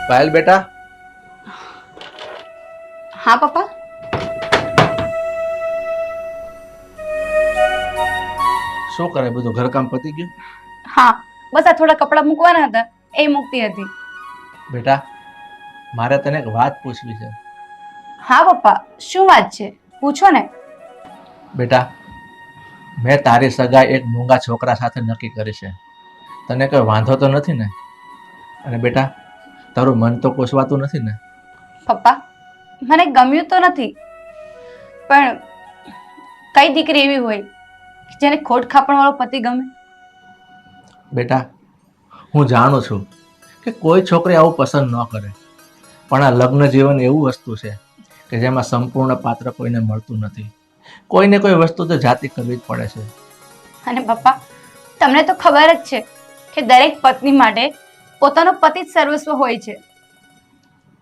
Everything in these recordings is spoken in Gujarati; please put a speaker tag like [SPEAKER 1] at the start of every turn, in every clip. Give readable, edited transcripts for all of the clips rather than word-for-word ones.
[SPEAKER 1] પાયલ બેટા,
[SPEAKER 2] હા પપ્પા.
[SPEAKER 1] શું કરે? બધું ઘરકામ પતી ગયું?
[SPEAKER 2] હા, બસ આ થોડા કપડાં મૂકવાના હતા, એ મૂકતી હતી.
[SPEAKER 1] બેટા, મારે તને એક વાત પૂછવી છે.
[SPEAKER 2] હા પપ્પા, શું વાત છે? પૂછો ને.
[SPEAKER 1] બેટા, મેં તારી સગાઈ એક મૂંગા છોકરા સાથે નક્કી કરી છે. તને કોઈ વાંધો તો નથી ને? અને બેટા, તારું મન તો કોસવાતું નથી ને?
[SPEAKER 2] પપ્પા, મને ગમ્યું તો નથી, પણ કઈ દીકરી એવી હોય જેને ખોટ ખાપણ વાળો પતિ ગમે?
[SPEAKER 1] બેટા, હું જાણું છું કે કોઈ છોકરી આવું પસંદ ન કરે, પણ આ લગ્ન જીવન એવું વસ્તુ છે કે જેમાં સંપૂર્ણ પાત્ર કોઈને મળતું નથી. કોઈને કોઈ વસ્તુ તો જાતિ કરવી જ પડે છે.
[SPEAKER 2] અને પપ્પા, તમને તો ખબર જ છે કે દરેક પત્ની માટે પોતાનો પતિ જ સર્વસ્વ હોય છે.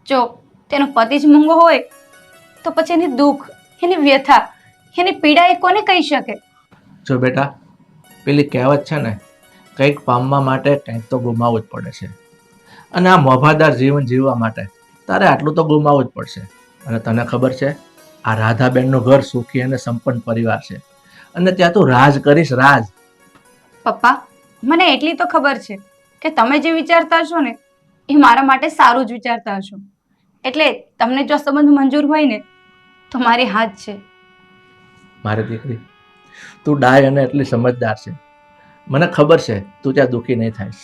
[SPEAKER 2] જો તેનો પતિ જ મૂંગો હોય તો પછી એની દુઃખ, એની વ્યથા, એની પીડા એ કોને કહી શકે?
[SPEAKER 1] જો બેટા, પેલી કહેવત છે ને, કંઈક પામવા માટે કંઈક તો ગુમાવવું જ પડે છે. અને આ મોભાદાર જીવન જીવવા માટે તારે આટલું તો ગુમાવવું જ પડશે. અને તને ખબર છે, આ રાધાબેનનું ઘર સુખી અને સંપન્ન પરિવાર છે, અને ત્યાં તું રાજ કરીશ, રાજ.
[SPEAKER 2] પપ્પા, મને એટલી તો ખબર છે કે તમે જે વિચારતા હશો ને એ મારા માટે સારું જ વિચારતા હશો. એટલે તમને જો સંબંધ મંજૂર હોય ને તો મારી હાથ છે.
[SPEAKER 1] મારી દીકરી, તું ડાય અને એટલી સમજદાર છે. મને ખબર છે તું ત્યાં દુઃખી નહીં થાઈશ.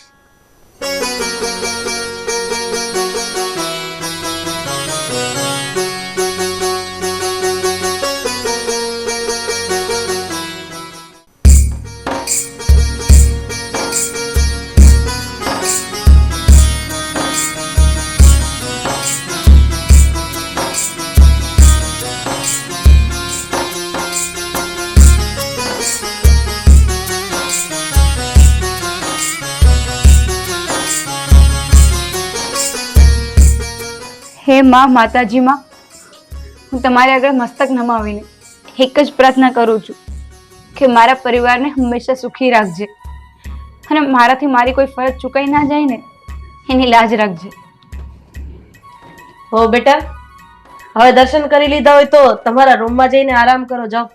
[SPEAKER 2] હે માં, માતાજી માં, હું તમારી આગળ મસ્તક નમાવીને એક જ પ્રાર્થના કરું છું કે મારા પરિવારને હંમેશા સુખી રાખજે, અને મારાથી મારી કોઈ ફરજ ચૂકાઈ ના જાય ને એની લાજ રાખજે.
[SPEAKER 3] હો બેટા, હવે દર્શન કરી લીધા હોય તો તમારા રૂમમાં જઈને આરામ કરો, જાઓ.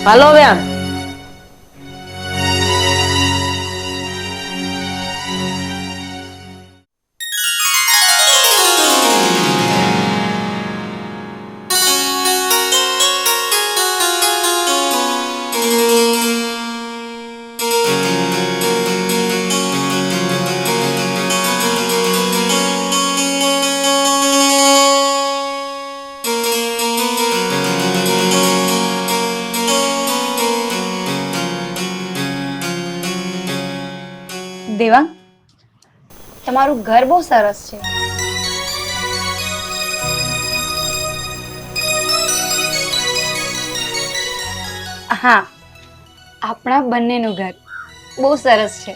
[SPEAKER 3] હાલો વ્યામ.
[SPEAKER 2] દેવાંગ, તમારું ઘર બહુ સરસ છે. હા, આપણા બંનેનું ઘર બહુ સરસ છે.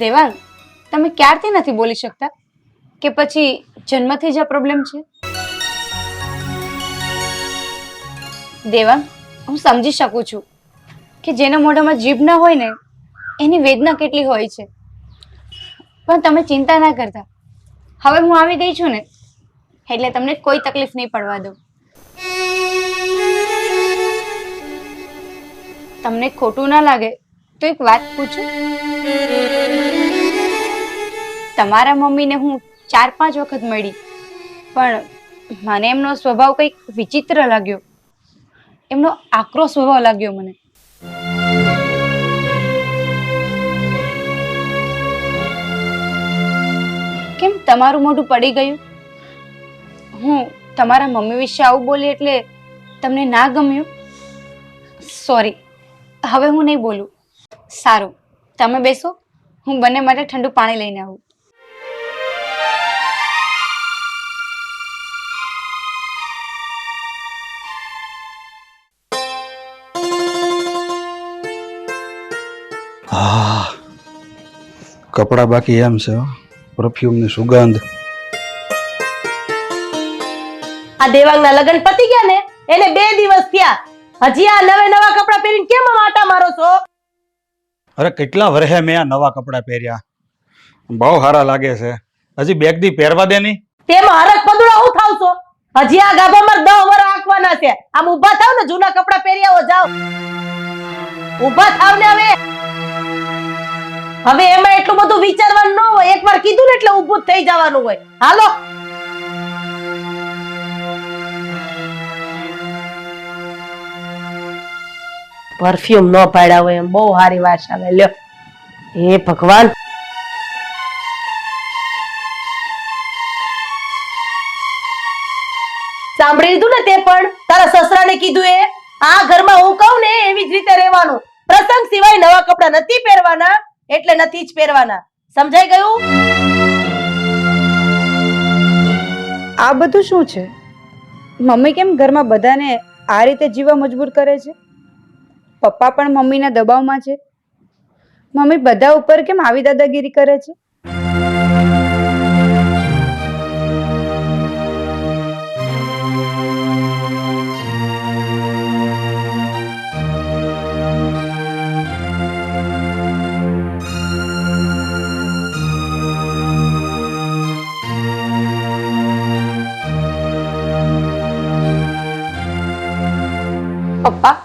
[SPEAKER 2] દેવાંગ, તમે ક્યારથી નથી બોલી શકતા? કે પછી જન્મથી જ આ પ્રોબ્લેમ છે? દેવાંગ, હું સમજી શકું છું કે જેના મોઢામાં જીભ ના હોય ને એની વેદના કેટલી હોય છે, પણ તમે ચિંતા ના કરતા. હવે હું આવી ગઈ છું ને એટલે તમને કોઈ તકલીફ નહીં પડવા દઉં. તમને ખોટું ના લાગે તો એક વાત પૂછું? તમારા મમ્મીને હું 4-5 વખત મળી, પણ મને એમનો સ્વભાવ કંઈક વિચિત્ર લાગ્યો. એમનો આકરો સ્વભાવ લાગ્યો મને. કેમ તમારું મોઢું પડી ગયું? હું તમારા મમ્મી વિશે આવું બોલી એટલે તમને ના ગમ્યું? સોરી, હવે હું નહીં બોલું. સારું, તમે બેસો, હું બંને માટે ઠંડુ પાણી લઈને આવું.
[SPEAKER 4] કપડા બાકી એમ છે, પરફ્યુમની સુગંધ.
[SPEAKER 3] આ દેવાંગના લગ્ન પતી ગયા ને એને 2 દિવસ થયા, હજી આ નવા કપડા પહેરી કેમ આમ આટા મારો છો?
[SPEAKER 4] અરે કેટલા વર્ષે મેં આ નવા કપડાં પહેર્યા, બહુ સારા લાગે છે. હજી બેગ દી પહેરવા દે નહીં.
[SPEAKER 3] તેમાં હરક પદુડા હું થાવ છો? હજી આ ગાભામાં 10 વર આંકવાના છે. આમ ઊભા થાવ ને, જૂના કપડાં પહેરી આવો, જાઓ. ઊભા થાવ ને હવે એમાં એટલું બધું વિચારવાનું ન હોય. એકવાર કીધું ને એટલે ઊભું જ થઈ જવાનું હોય. હાલો. પરફ્યુમ ન પાડ્યા હોય એમ બહુ સારી વાત આવે. લ્યો, હે ભગવાન. સાંભળી લીધું ને તે પણ? તારા સસરાને કીધું એ? આ ઘરમાં હું કહું ને એવી જ રીતે રહેવાનું. પ્રસંગ સિવાય નવા કપડા નથી પહેરવાના, એટલે નથી જ પહેરવાના. સમજાઈ ગયું?
[SPEAKER 2] આ બધું શું છે? મમ્મી કેમ ઘરમાં બધાને આ રીતે જીવવા મજબૂર કરે છે? પપ્પા પણ મમ્મીના દબાવમાં છે. મમ્મી બધા ઉપર કેમ આવી દાદાગીરી કરે છે? પપ્પા,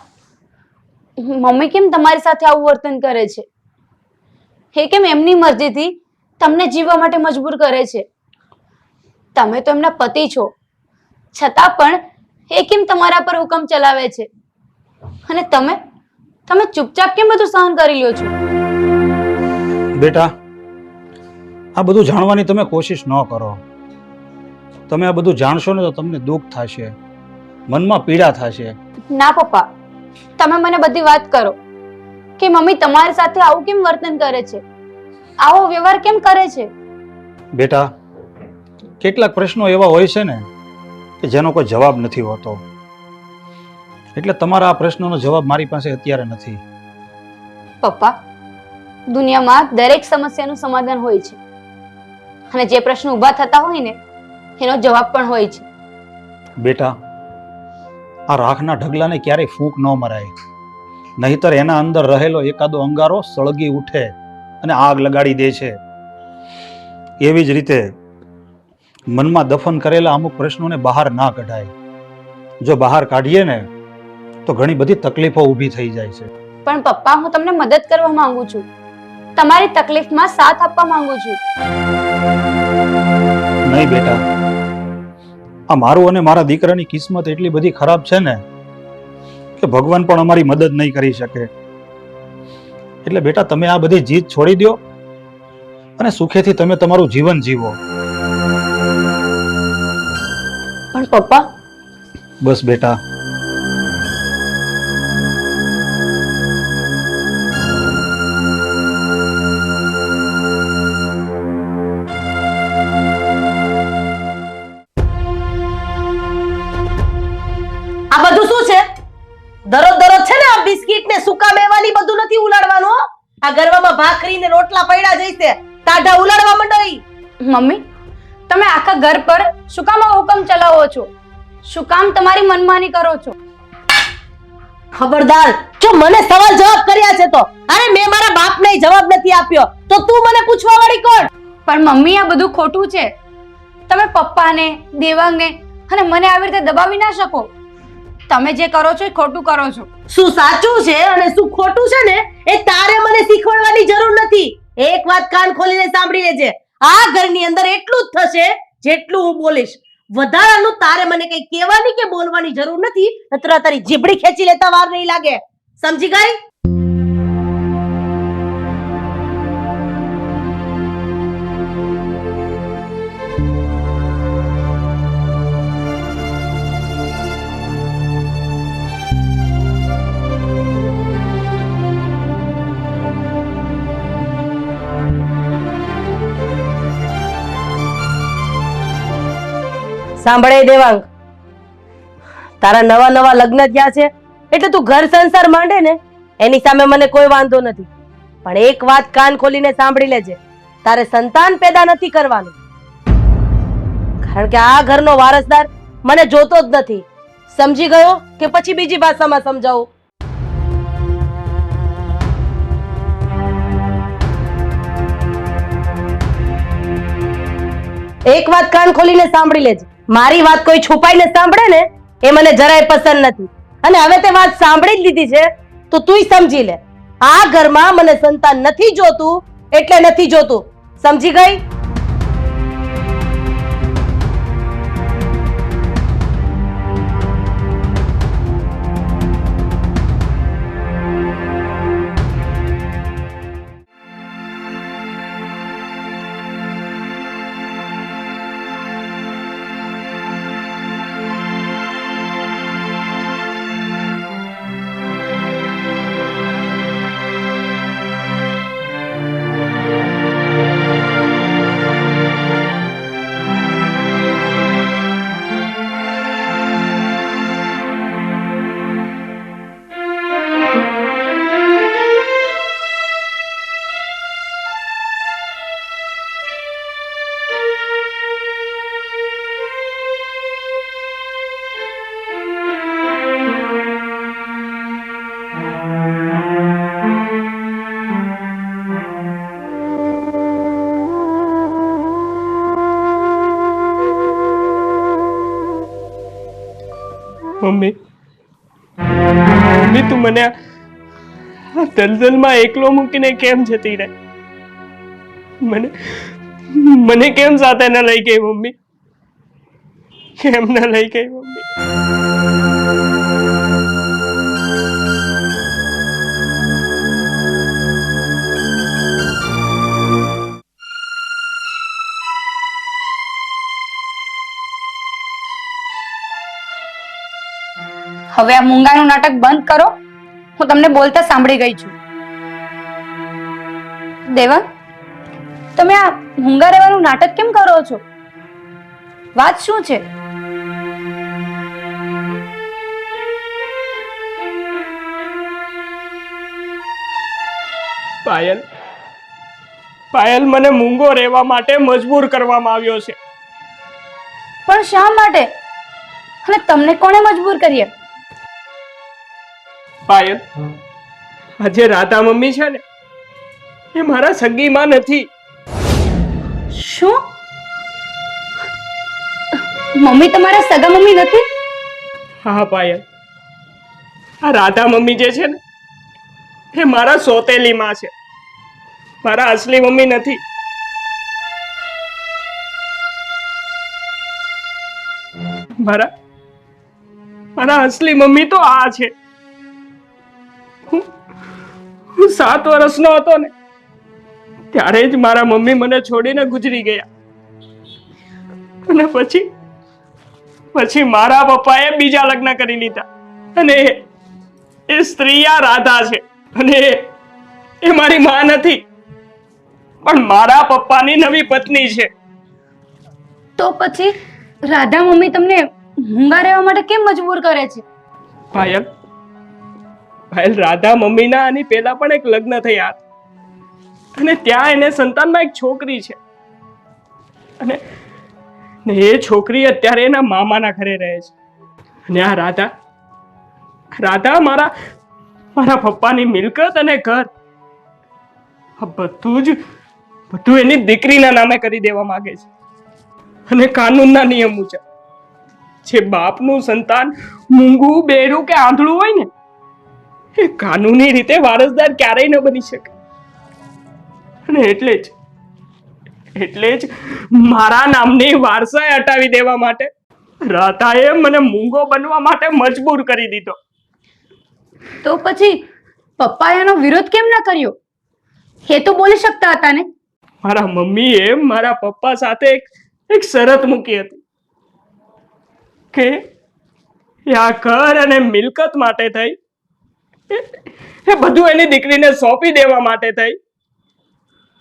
[SPEAKER 2] મમ્મી કેમ તમારી સાથે આવું વર્તન કરે છે? એ કેમ એમની મરજીથી તમને જીવવા માટે મજબૂર કરે છે? તમે તો એમના પતિ છો, છતાં પણ એ કેમ તમારા પર હુકમ ચલાવે છે? અને તમે ચૂપચાપ કેમ બધું સહન કરી લ્યો છો?
[SPEAKER 4] બેટા, આ બધું જાણવાની તમે કોશિશ ન કરો. તમે આ બધું જાણશો ને તો તમને દુઃખ થશે, મનમાં પીડા થશે.
[SPEAKER 2] ના પપ્પા, તમે મને બધી વાત કરો કે મમ્મી તમારી સાથે આવું કેમ વર્તન કરે છે, આવો વ્યવહાર કેમ કરે છે?
[SPEAKER 4] બેટા, કેટલાક પ્રશ્નો એવા હોય છે ને કે જેનો કોઈ જવાબ નથી હોતો, એટલે તમારા આ પ્રશ્નોનો જવાબ મારી પાસે અત્યારે નથી.
[SPEAKER 2] પપ્પા, દુનિયામાં દરેક સમસ્યાનું સમાધાન હોય છે, અને જે પ્રશ્ન ઊભા થતા હોય ને એનો જવાબ પણ હોય છે.
[SPEAKER 4] બેટા, આ રાખના ઢગલાને ક્યારેય ફૂંક ન મરાય, નહીતર એના અંદર રહેલો એકાદો અંગારો સળગી ઉઠે અને આગ લગાડી દે છે. એવી જ રીતે મનમાં દફન કરેલા અમુક પ્રશ્નોને બહાર ના કઢાય. જો બહાર કાઢીએ ને તો ઘણી બધી તકલીફો ઊભી થઈ જાય છે.
[SPEAKER 2] પણ પપ્પા, હું તમને મદદ કરવા માંગુ છું, તમારી તકલીફમાં સાથ આપવા માંગુ છું.
[SPEAKER 4] નહીં બેટા, આ મારું અને મારા દીકરાની કિસ્મત એટલી બધી ખરાબ છે ને કે ભગવાન પણ અમારી મદદ નહીં કરી શકે. એટલે બેટા, તમે આ બધી જીદ છોડી દો અને સુખેથી તમે તમારું જીવન જીવો.
[SPEAKER 3] પણ પપ્પા,
[SPEAKER 4] બસ બેટા,
[SPEAKER 3] આ બધું શું છે? દરરોજ છે ને આ બિસ્કિટ ને સૂકા મેવાની બધું નથી ઉલાડવાનું. આ ગરવામાં ભાખરી ને રોટલા પડ્યા જઈશે, ટાઢા ઉલાડવા માંડો.
[SPEAKER 2] મમ્મી, તમે આખા ઘર પર શું કામ આ હુકમ ચલાવો છો? શું કામ તમારી મનમાની કરો છો?
[SPEAKER 3] ખબરદાર, જો મને સવાલ જવાબ કર્યા છે તો અરે મેં મારા બાપને જવાબ નથી આપ્યો તો તું મને પૂછવા વાળી કોણ?
[SPEAKER 2] પણ મમ્મી, આ બધું ખોટું છે. તમે પપ્પાને, દેવાંગને અને મને આવી રીતે દબાવી ના શકો. તમે જે કરો છો એ ખોટું કરો છો.
[SPEAKER 3] શું સાચું છે અને શું ખોટું છે ને એ તારે મને શીખવાડવાની જરૂર નથી. એક વાત કાન ખોલીને સાંભળી લેજે, આ ઘરની અંદર એટલું જ થશે જેટલું હું બોલીશ. વધારાનું તારે મને કઈ કહેવાની કે બોલવાની જરૂર નથી, નતર તારી જીભડી ખેંચી લેતા વાર નહીં લાગે. સમજી ગઈ? સાંભળે દેવાંગ, તારા નવા નવા લગ્ન થયા છે એટલે તું ઘર સંસાર માંડે ને એની સામે મને કોઈ વાંધો નથી, પણ એક વાત કાન ખોલીને સાંભળી લેજે, તારે સંતાન પેદા નથી કરવાનું, કારણ કે આ ઘરનો વારસદાર મને જોતો જ નથી. સમજી ગયો કે પછી બીજી ભાષામાં સમજાવું? એક વાત કાન ખોલીને સાંભળી લેજે. મારી વાત કોઈ છુપાઈને સાંભળે ને એ મને જરાય પસંદ નથી. અને હવે તે વાત સાંભળી જ લીધી છે તો તુંય સમજી લે, આ ઘરમાં મને સંતાન નથી જોતું એટલે નથી જોતું. સમજી ગઈ?
[SPEAKER 5] મમ્મી, મમ્મી તું મને આ દલદલમાં એકલો મૂકીને કેમ જતી રહી? મને કેમ સાથે ન લઈ ગઈ મમ્મી? કેમ ન લઈ ગઈ મમ્મી?
[SPEAKER 2] હવે આ મૂંગાનું નાટક બંધ કરો. હું તમને બોલતા સાંભળી ગઈ છું. દેવાંગ, તમે આ મૂંગા રહેવાનું નાટક કેમ કરો છો? વાત શું છે?
[SPEAKER 5] પાયલ, મને મૂંગો રહેવા માટે મજબૂર કરવામાં આવ્યો છે.
[SPEAKER 2] પણ શા માટે? અને તમને કોણે મજબૂર કરીએ?
[SPEAKER 5] પાયલ, આજે રાધા મમ્મી છે ને એ મારા સગી માં નથી.
[SPEAKER 2] શું? મમ્મી તમારા સગા મમ્મી નથી?
[SPEAKER 5] હા પાયલ, આ રાધા મમ્મી જે છે ને એ મારા સોતેલી માં છે, મારા અસલી મમ્મી નથી. મારા અસલી મમ્મી તો આ છે. હું 7 વર્ષનો હતો ને ત્યારે જ મારા મમ્મી મને છોડીને ગુજરી ગયા. અને પછી મારા પપ્પાએ બીજા લગ્ન કરી લીધા અને એ સ્ત્રી આ રાધા છે. અને એ મારી માં નથી, પણ મારા પપ્પાની નવી પત્ની છે.
[SPEAKER 2] તો પછી રાધા મમ્મી તમને મૂંગા રહેવા માટે કેમ મજબૂર કરે છે?
[SPEAKER 5] પાયલ, રાધા મમ્મીના આની પહેલા પણ એક લગ્ન થયા હતા અને ત્યાં એને સંતાનમાં એક છોકરી છે. અને એ છોકરી અત્યારે એના મામાના ઘરે રહે છે. અને આ રાધા મારા પપ્પાની મિલકત અને ઘર બધું એની દીકરીના નામે કરી દેવા માંગે છે. અને કાનૂનના નિયમ મુજબ જે બાપનું સંતાન મૂંગું, બેરું કે આંધળું હોય ને એ કાનૂની રીતે વારસદાર ક્યારેય ન બની શકે. અને એટલે જ મારા નામની વારસાઈ હટાવી દેવા માટે રાધાએ મને મૂંગો બનવા માટે મજબૂર કરી દીધો.
[SPEAKER 2] તો પછી પપ્પાએ એનો વિરોધ કેમ ન કર્યો? એ તો બોલી શકતા હતા ને?
[SPEAKER 5] મારા મમ્મીએ મારા પપ્પા સાથે એક શરત મૂકી હતી કે આ ઘર અને મિલકત માટે થઈ એ બધું એની દીકરીને સોંપી દેવા માટે થઈ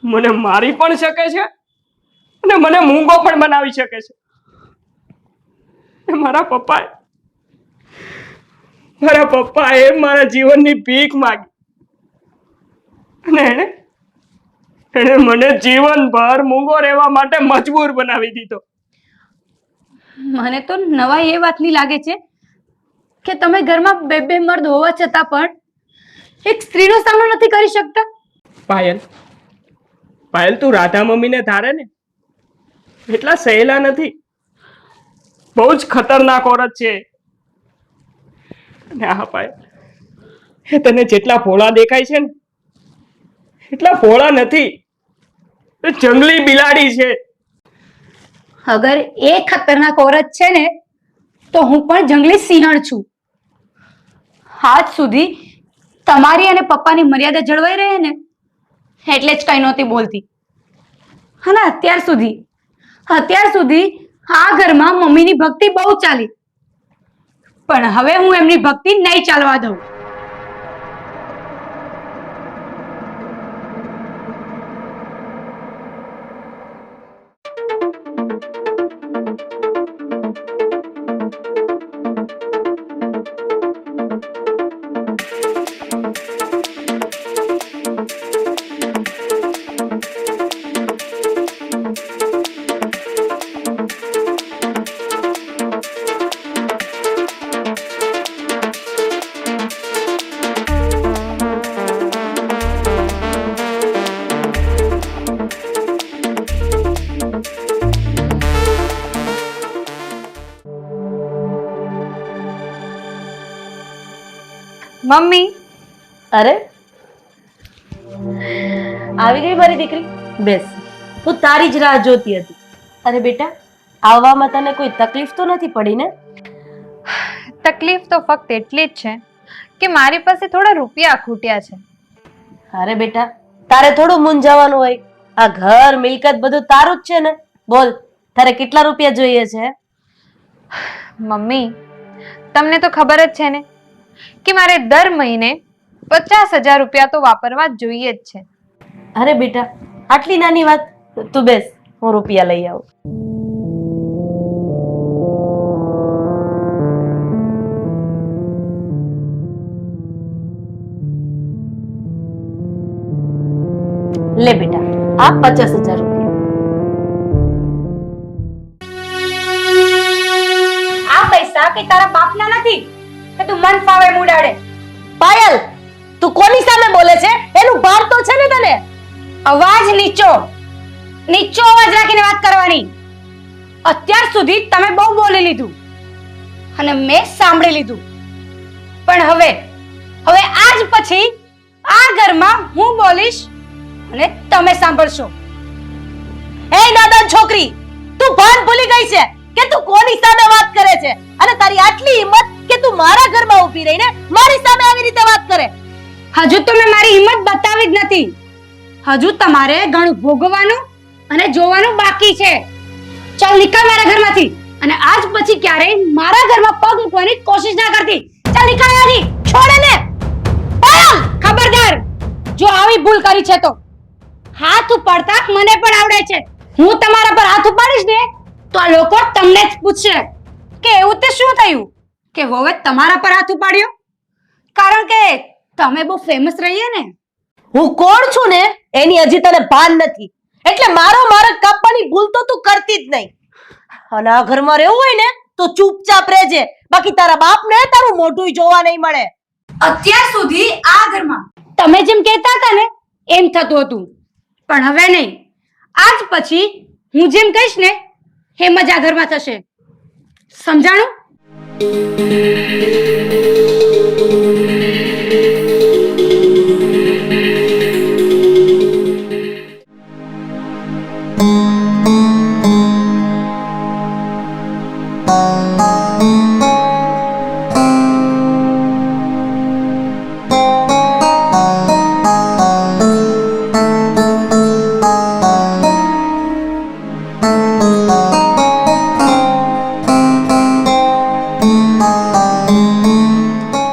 [SPEAKER 5] મને મારી પણ શકે છે અને મને મૂંગો પણ બનાવી શકે છે. મારા પપ્પાએ મારા જીવનની ભીખ માંગી અને એણે મને જીવનભર મૂંગો રહેવા માટે મજબૂર બનાવી દીધો.
[SPEAKER 2] મને તો નવાઈ એ વાતની લાગે છે કે તમે ઘરમાં બે મર્દ હોવા છતાં પણ એક સ્ત્રીનો સામનો નથી કરી શકતા.
[SPEAKER 5] પાયલ, તું રાધા મમ્મીને ધારે ને એટલા સહેલા નથી. બહુ જ ખતરનાક ઓરત છે. અને હા પાયલ, એ તને જેટલા ભોળા દેખાય છે ને એટલા ભોળા નથી. એ જંગલી બિલાડી છે.
[SPEAKER 2] અગર એ ખતરનાક ઓરત છે ને તો હું પણ જંગલી સિંહણ છું. આજ સુધી તમારી અને પપ્પાની મર્યાદા જળવાઈ રહે ને એટલે જ કઈ નહોતી બોલતી. હા ને અત્યાર સુધી આ ઘરમાં મમ્મીની ભક્તિ બહુ ચાલી, પણ હવે હું એમની ભક્તિ નહીં ચાલવા દઉં. મમ્મી,
[SPEAKER 3] અરે આવી ગઈ મારી દીકરી, બેસ. હું તારી જ રાહ જોતી હતી. અરે બેટા, આવવામાં તને કોઈ તકલીફ તો નથી પડી ને?
[SPEAKER 6] તકલીફ તો ફક્ત એટલી જ છે કે મારી પાસે થોડા રૂપિયા ખૂટ્યા છે.
[SPEAKER 3] અરે બેટા, તારે થોડું મૂંઝાવાનું હોય. આ ઘર મિલકત બધું તારું જ છે ને. બોલ, તારે કેટલા રૂપિયા જોઈએ છે?
[SPEAKER 6] મમ્મી, તમને તો ખબર જ છે ને કે મારે દર મહિને 50,000 રૂપિયા તો વાપરવા જ જોઈએ જ છે.
[SPEAKER 3] અરે બેટા, આટલી નાની વાત. તું બેસ, હું રૂપિયા લઈ આવું. લે બેટા, આ 50,000 રૂપિયા.
[SPEAKER 2] આ પૈસા કે તારા બાપના નથી કે તું મન ફાવે મુડાડે.
[SPEAKER 3] પાયલ, તું કોની સામે બોલે છે? એનું ભાન તો છે ને તને?
[SPEAKER 2] અવાજ નીચો અવાજ રાખીને વાત કરવાની. અત્યાર સુધી તમે બહુ બોલી લીધું અને મેં સાંભળી લીધું, પણ હવે આજ પછી આ ઘરમાં હું બોલીશ અને તમે સાંભળશો.
[SPEAKER 3] એ નાદાન છોકરી, તું ભાન ભૂલી ગઈ છે કે તું કોની સામે વાત કરે છે? અને તારી આટલી હિંમત કે તું મારા ઘરમાં ઊભી રહીને મારી સામે આવી રીતે વાત કરે?
[SPEAKER 2] હજુ તો મેં મારી હિંમત બતાવી જ નથી. હજુ તમારે ઘણું ભોગવવાનું અને જોવાનું બાકી છે. ચાલ નીકળ મારા ઘરમાંથી, અને આજ પછી ક્યારેય મારા ઘરમાં પગ મૂકવાની કોશિશ ના કરતી. ચાલ નીકળ અહીંયાથી, છોડ એને. પાયલ, ખબરદાર, જો આવી ભૂલ કરી છે તો હાથ ઉપાડતા મને પણ આવડે છે. હું તમારા પર હાથ ઉપાડીશ ને તો આ લોકો તમને જ પૂછશે કે એવું તે શું થયું કે વોવે તમારા પર હાથ ઉપાડ્યો, કારણ કે તમે બહુ ફેમસ રહીએ ને.
[SPEAKER 3] હું કોણ છું ને એની હજી તને ભાન નથી, એટલે મારો માર્ગ કાપવાની ભૂલ તો તું કરતી જ નહીં. અને આ ઘરમાં રહેવું હોય ને તો ચૂપચાપ રહેજે, બાકી તારા બાપને તારું મોઢું જોવા નહીં મળે.
[SPEAKER 2] અત્યાર સુધી આ ઘરમાં તમે જેમ કહેતા હતા ને એમ થતું હતું, પણ હવે નહીં. આજ પછી હું જેમ કહીશ ને એમ જ આ ઘરમાં થશે. સમજાણું?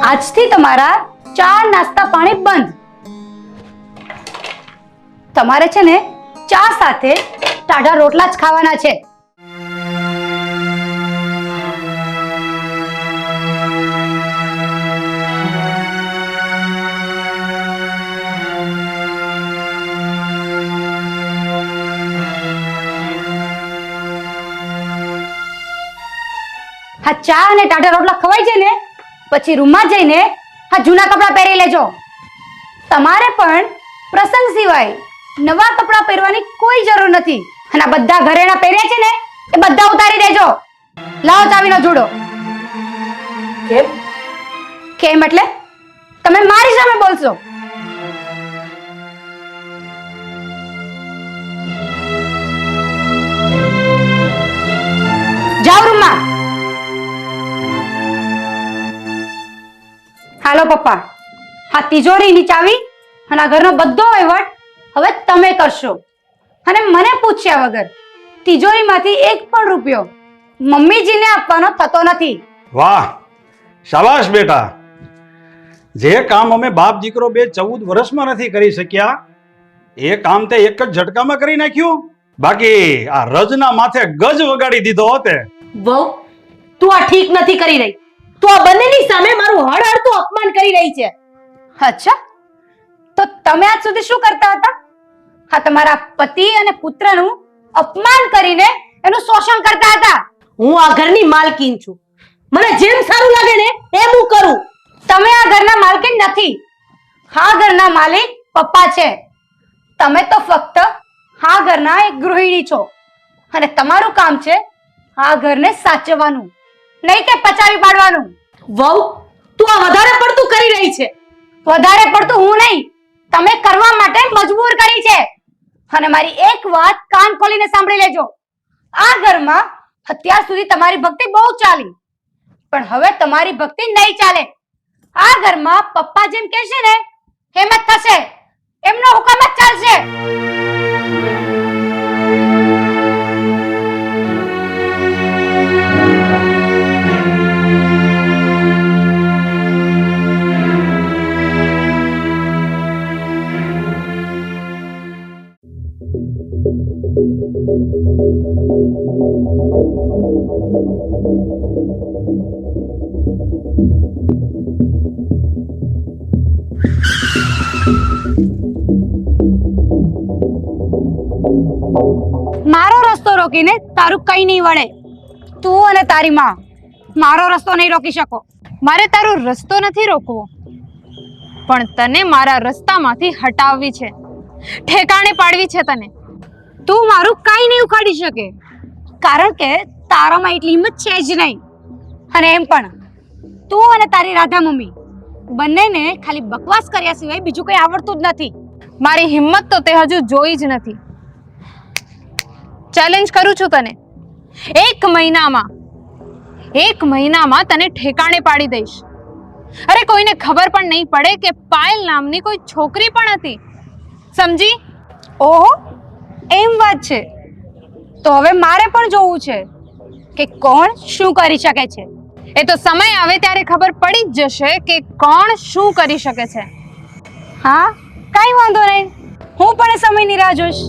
[SPEAKER 2] આજથી તમારા ચા નાસ્તા પાણી બંધ. તમારે છે ને ચા સાથે ટાઢા રોટલા જ ખાવાના છે. હા, ચા અને ટાઢા રોટલા ખવાય છે ને પછી રૂમમાં જઈને હા જૂના કપડાં પહેરી લેજો. તમારે પણ પ્રસંગ સિવાય નવા કપડાં પહેરવાની કોઈ જરૂર નથી. અને આ બધા ઘરેણા પહેર્યા છે ને એ બધા ઉતારી દેજો. લાવો ચાવીનો જુડો.
[SPEAKER 3] કેમ?
[SPEAKER 2] કેમ એટલે તમે મારી સામે બોલશો? જાઓ રૂમમાં. હાલો પપ્પા, આ તિજોરીની ચાવી અને આ ઘરનો બધો વહીવટ હવે તમે કરશો. અને મને પૂછ્યા વગર તિજોરીમાંથી એક પણ રૂપિયો મમ્મીજીને આપવાનો થતો નથી.
[SPEAKER 4] વાહ, શાબાશ બેટા. જે કામ અમે બાપ દીકરો બે 14 વર્ષમાં નથી કરી શક્યા એ કામ તે એક જ ઝટકામાં કરી નાખ્યું. બાકી આ રજના માથે ગજ વગાડી દીધો હોતે.
[SPEAKER 3] વહુ, તું આ ઠીક નથી કરી રહી. તું આ બંનેની સામે મારું હળહળતું અપમાન કરી રહી છે.
[SPEAKER 2] અચ્છા, તો તમે આજ સુધી શું કરતા હતા? હા, તમારા પતિ અને પુત્રનું અપમાન કરીને એનું શોષણ કરતા હતા.
[SPEAKER 3] હું આ ઘરની માલકીન છું. મને જેમ સારું લાગે ને એમ હું કરું.
[SPEAKER 2] તમે આ ઘરના માલકીન નથી. આ ઘરના માલિક પપ્પા છે. તમે તો ફક્ત આ ઘરના એક ગૃહિણી છો અને તમારું કામ છે આ ઘરને સાચવવાનું, નહીં કે પચાવી પાડવાનું.
[SPEAKER 3] વહુ, તું આ વધારે પડતું કરી રહી છે.
[SPEAKER 2] વધારે પડતું હું નહીં, તમે કરવા માટે મજબૂર કરી છે. અને મારી એક વાત કાન ખોલીને સાંભળી લેજો. આ ઘરમાં અત્યાર સુધી તમારી ભક્તિ બહુ ચાલી, પણ હવે તમારી ભક્તિ નહીં ચાલે. આ ઘરમાં પપ્પા જેમ કહેશે ને એમ જ થશે. એમનો હુકમ જ ચાલશે. મારો રસ્તો રોકીને તારું કઈ નહીં વળે. તું અને તારી માં મારો રસ્તો નહીં રોકી શકો.
[SPEAKER 6] મારે તારો રસ્તો નથી રોકવો, પણ તને મારા રસ્તામાંથી હટાવવી છે, ઠેકાણે પાડવી છે તને.
[SPEAKER 2] તું મારું કઈ નહીં ઉખાડી શકે, કારણ કે તારામાં એટલી હિંમત છે જ નહીં. અને એમ પણ તું અને તારી રાધા મમ્મી બંનેને ખાલી બકવાસ કર્યા સિવાય બીજું કઈ આવડતું જ નથી.
[SPEAKER 6] મારી હિંમત તો તે હજુ જોઈ જ નથી. ચેલેન્જ કરું છું તને. એક મહિનામાં તને ઠેકાણે પાડી દઈશ. અરે કોઈને ખબર પણ નહીં પડે કે પાયલ નામની કોઈ છોકરી પણ હતી. સમજી?
[SPEAKER 2] ઓહો, એમ વાત છે. તો હવે મારે પણ જોવું છે કે કોણ શું કરી શકે છે.
[SPEAKER 6] એ તો સમય આવે ત્યારે ખબર પડી જ જશે કે કોણ શું કરી શકે છે.
[SPEAKER 2] હા, કઈ વાંધો નહીં, હું પણ એ સમયની રાહ જોઈશ.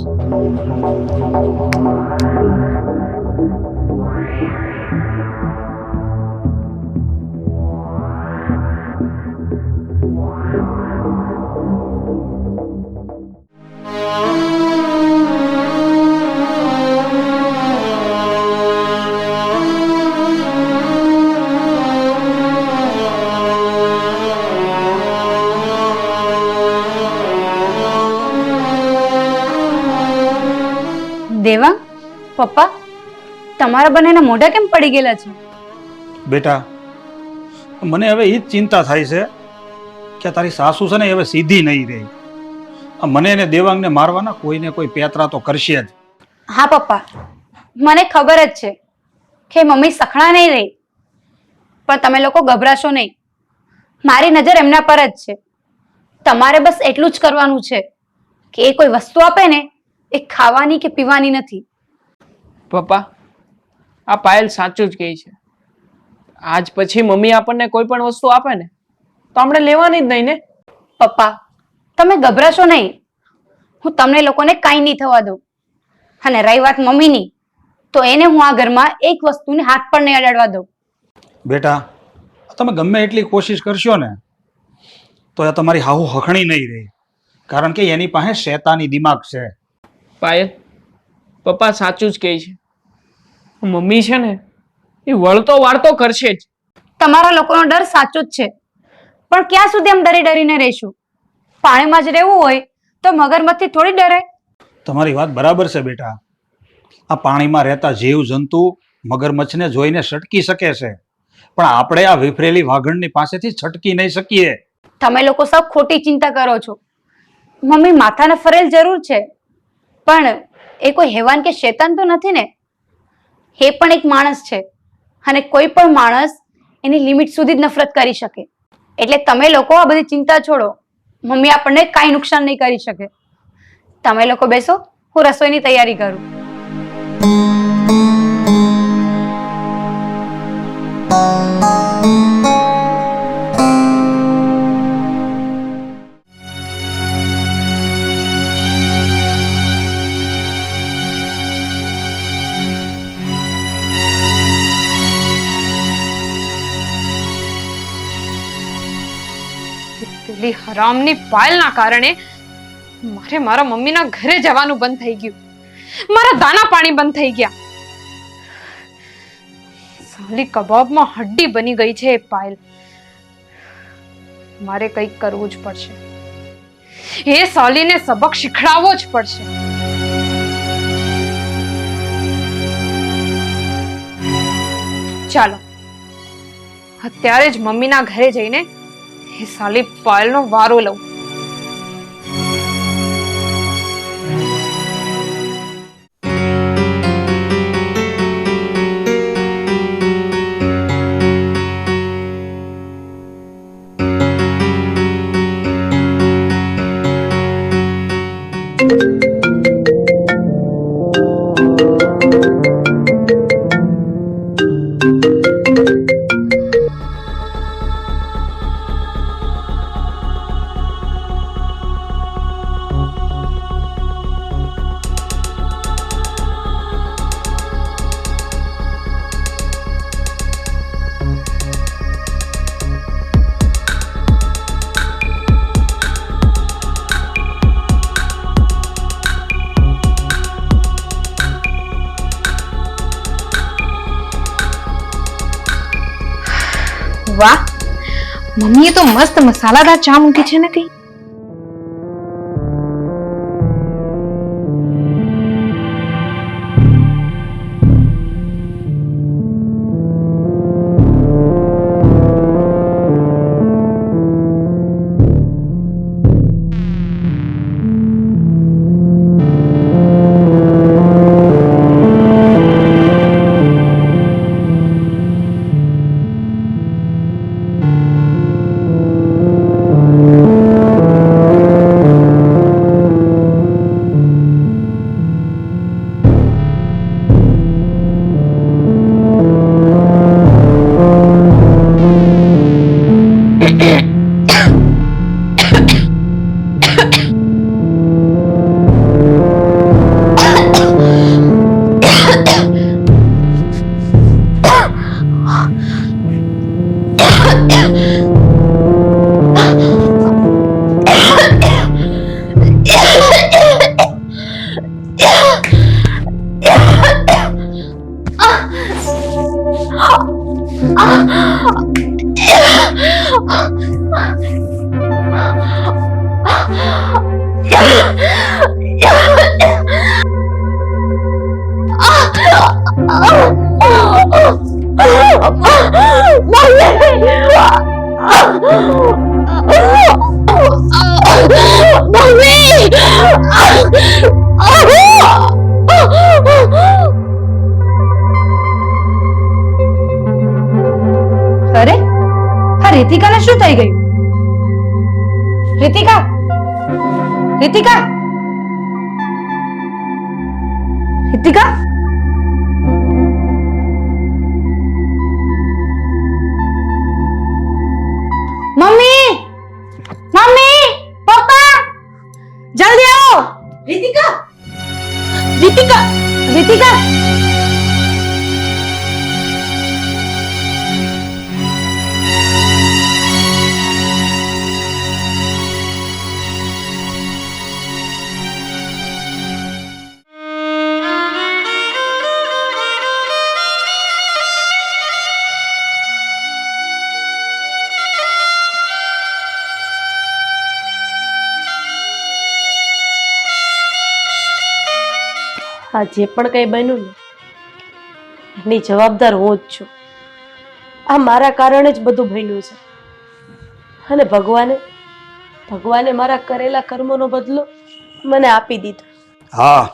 [SPEAKER 2] દેવા, પપ્પા, તમારા બંનેના મોઢા કેમ પડી ગયેલા છે?
[SPEAKER 4] બેટા, મને હવે એ જ ચિંતા થાય છે કે તારી સાસુ છે ને હવે સીધી નહીં રહી. મને એને દેવાંગને મારવાના કોઈને કોઈ પેતરા તો કરશે જ.
[SPEAKER 2] હા પપ્પા, મને ખબર જ છે કે મમ્મી સખણા નહીં રહી, પણ તમે લોકો ગભરાશો નહીં. મારી નજર એમના પર જ છે. તમારે બસ એટલું જ કરવાનું છે કે એ કોઈ વસ્તુ આપે ને એ ખાવાની કે પીવાની નથી.
[SPEAKER 5] પપ્પા, આ પાયલ સાચું જ કહે છે. આજ પછી મમ્મી આપણને કોઈ પણ વસ્તુ આપે ને તો આપણે લેવાની જ નહીં ને.
[SPEAKER 2] પપ્પા, તમે ગભરાશો નહીં. હું તમને લોકોને કાંઈ નહીં થવા દઉં. અને રહી વાત મમ્મીની, તો એને હું આ ઘરમાં એક વસ્તુને હાથ પણ નહીં અડાડવા દઉં.
[SPEAKER 4] બેટા, તમે ગમે એટલી કોશિશ કરશો ને તો એ તમારી હાહુ હખણી નહીં રહે, કારણ કે એની પાસે શેતાની દિમાગ છે.
[SPEAKER 5] પાયલ, પપ્પા સાચું જ કહે છે. મમ્મી છે ને એ વળતો વાળતો કરશે જ.
[SPEAKER 2] તમારા લોકોનો ડર સાચો જ છે, પણ ક્યાં સુધી એમ ડરી ડરીને રહીશું? પાણીમાં જ રહેવું હોય તો મગરમચ્છથી થોડી ડરે.
[SPEAKER 4] તમારી વાત બરાબર છે બેટા, આ પાણીમાં રહેતા જીવ જંતુ મગરમચ્છને જોઈને છટકી શકે છે, પણ આપણે આ વિફરેલી વાઘણની પાસેથી છટકી નહીં શકીએ.
[SPEAKER 2] તમે લોકો સૌ ખોટી ચિંતા કરો છો. મમ્મી માથાને ફરેલ જરૂર છે, પણ એ કોઈ હેવાન કે શેતાન તો નથી ને. એ પણ એક માણસ છે, અને કોઈ પણ માણસ એની લિમિટ સુધી જ નફરત કરી શકે. એટલે તમે લોકો આ બધી ચિંતા છોડો. મમ્મી આપણને કાંઈ નુકસાન નહીં કરી શકે. તમે લોકો બેસો, હું રસોઈની તૈયારી કરું.
[SPEAKER 6] પેલી હરામની પાયલના કારણે મારે મારા મમ્મીના ઘરે જવાનું બંધ થઈ ગયું. મારા દાના પાણી બંધ થઈ ગયા. સાલી કબાબમાં હડ્ડી બની ગઈ છે એ પાયલ. મારે કંઈક કરવું જ પડશે. એ સાલીને સબક શીખડાવવો જ પડશે. ચાલો અત્યારે જ મમ્મીના ઘરે જઈને એ સાલી પાયલનો વારો લઉં. વાહ, મમ્મીએ તો મસ્ત મસાલાદાર ચા મૂકી છે ને કઈ. અરે, આ રીતિકાને શું થઈ ગયું? રીતિકા, રીતિકા, રીતિકા, મમ્મી, મમ્મી, પપ્પા, જલ્દી આવો.
[SPEAKER 3] રીતિકા,
[SPEAKER 2] રીતિકા, રીતિકા,
[SPEAKER 3] આ જે પણ કંઈ બન્યું ને એની જવાબદાર હું જ છું. આ મારા કારણે જ બધું બન્યું છે. અને ભગવાને મારા કરેલા કર્મોનો બદલો મને આપી દીધો.
[SPEAKER 4] હા,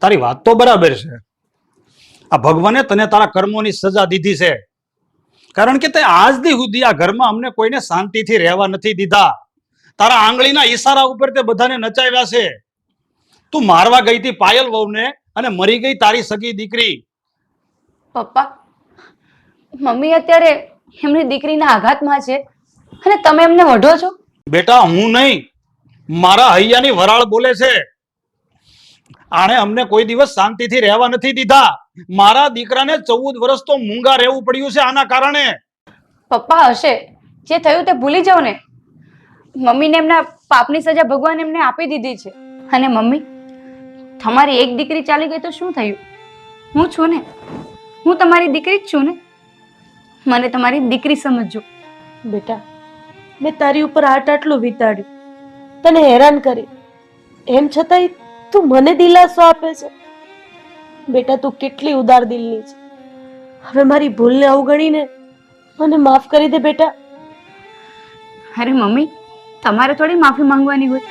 [SPEAKER 4] તારી વાત તો બરાબર છે. આ ભગવાને તને તારા કર્મોની સજા દીધી છે, કારણ કે તે આજ દી સુધી આ ઘરમાં અમને કોઈને શાંતિથી રહેવા નથી દીધા. તારા આંગળીના ઈશારા ઉપર તે બધાને નચાવ્યા છે. તું મારવા ગઈ હતી પાયલ વહુને અને મરી ગઈ તારી સગી દીકરી.
[SPEAKER 2] પપ્પા, મમ્મી અત્યારે એમની દીકરીના આઘાતમાં છે અને તમે એમને વઢો છો.
[SPEAKER 4] બેટા, હું નહીં, મારા હૈયાની વરાળ બોલે છે. આણે અમને કોઈ દિવસ શાંતિથી રહેવા નથી દીધા. મારા દીકરાને 14 વર્ષ તો મૂંગા રહેવું પડ્યું છે આના કારણે.
[SPEAKER 2] પપ્પા, હશે જે થયું તે ભૂલી જાઓ ને. મમ્મીને એમના પાપની સજા ભગવાન એમને આપી દીધી છે. અને મમ્મી, તમારી એક દીકરી ચાલી ગઈ તો શું થયું? હું છું ને, હું તમારી દીકરી જ છું ને. મને તમારી દીકરી સમજજો.
[SPEAKER 3] બેટા, મેં તારી ઉપર આટલું વિતાડ્યું, તને હેરાન કરી, એમ છતાંય તું મને દિલાસો આપે છે. બેટા, તું કેટલી ઉદાર દિલની છે. હવે મારી ભૂલને અવગણીને મને માફ કરી દે બેટા.
[SPEAKER 2] અરે મમ્મી, તમારે થોડી માફી માંગવાની હોય.